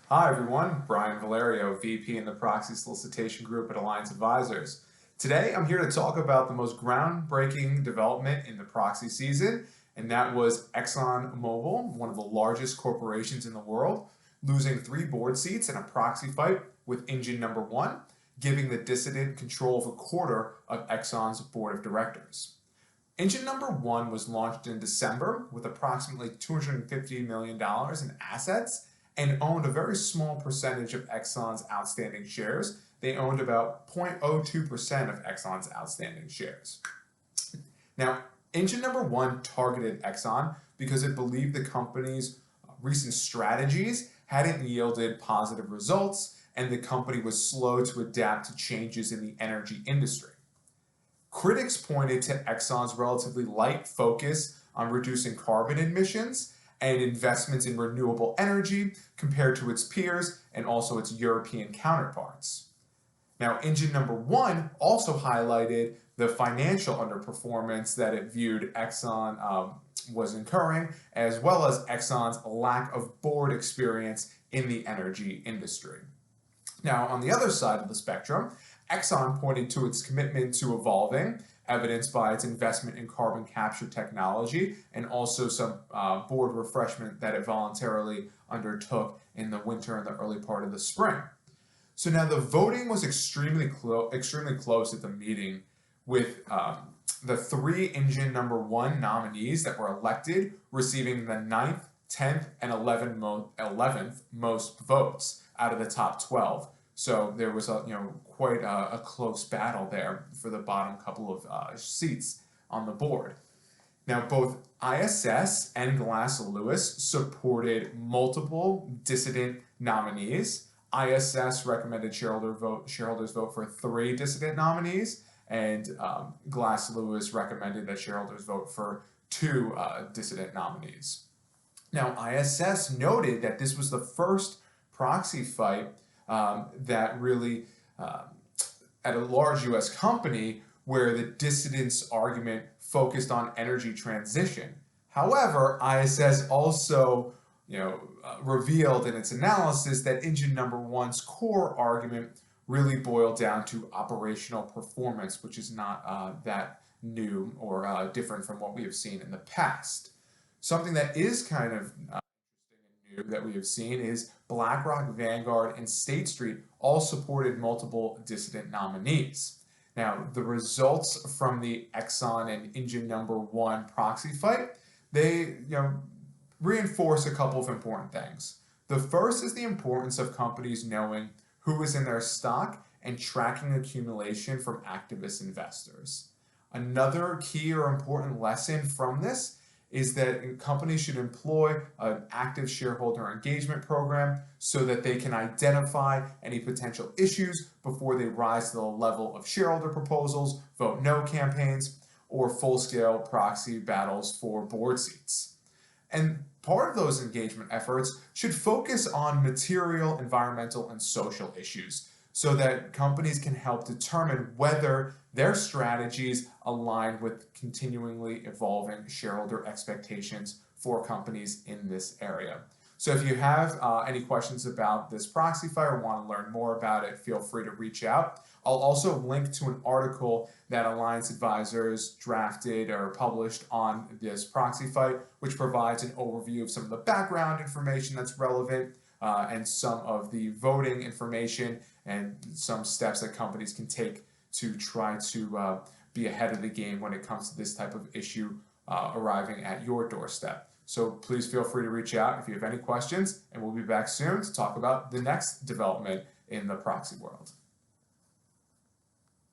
Hi everyone, Brian Valerio, VP in the Proxy Solicitation Group at Alliance Advisors. Today I'm here to talk about the most groundbreaking development in the proxy season, and that was ExxonMobil, one of the largest corporations in the world, losing 3 board seats in a proxy fight with engine number 1, giving the dissident control of a quarter of Exxon's board of directors. Engine number 1 was launched in December with approximately $250 million in assets and owned a very small percentage of Exxon's outstanding shares. They owned about 0.02% of Exxon's outstanding shares. Now, engine number 1 targeted Exxon because it believed the company's recent strategies hadn't yielded positive results and the company was slow to adapt to changes in the energy industry. Critics pointed to Exxon's relatively light focus on reducing carbon emissions and investments in renewable energy compared to its peers and also its European counterparts. Now, engine number 1 also highlighted the financial underperformance that it viewed Exxon was incurring, as well as Exxon's lack of board experience in the energy industry. Now, on the other side of the spectrum, Exxon pointed to its commitment to evolving, evidenced by its investment in carbon capture technology and also some board refreshment that it voluntarily undertook in the winter and the early part of the spring. So now the voting was extremely close at the meeting, with the 3 engine number 1 nominees that were elected receiving the 9th, 10th, and 11th most votes out of the top 12. So there was quite a close battle there for the bottom couple of seats on the board. Now, both ISS and Glass Lewis supported multiple dissident nominees. ISS recommended shareholders vote for 3 dissident nominees, and Glass Lewis recommended that shareholders vote for 2 dissident nominees. Now, ISS noted that this was the first proxy fight that really, at a large U.S. company, where the dissidents' argument focused on energy transition. However, ISS also, revealed in its analysis that engine number 1's core argument really boiled down to operational performance, which is not that new or different from what we have seen in the past. Something that is kind of that we have seen is BlackRock, Vanguard, and State Street all supported multiple dissident nominees. Now, the results from the Exxon and engine number 1 proxy fight, they reinforce a couple of important things. The first is the importance of companies knowing who is in their stock and tracking accumulation from activist investors. Another key or important lesson from this is that companies should employ an active shareholder engagement program so that they can identify any potential issues before they rise to the level of shareholder proposals, vote no campaigns, or full-scale proxy battles for board seats. And part of those engagement efforts should focus on material, environmental, and social issues so that companies can help determine whether their strategies align with continually evolving shareholder expectations for companies in this area. So if you have any questions about this proxy fight or want to learn more about it, feel free to reach out. I'll also link to an article that Alliance Advisors drafted or published on this proxy fight, which provides an overview of some of the background information that's relevant and some of the voting information and some steps that companies can take to try to be ahead of the game when it comes to this type of issue arriving at your doorstep. So please feel free to reach out if you have any questions, and we'll be back soon to talk about the next development in the proxy world.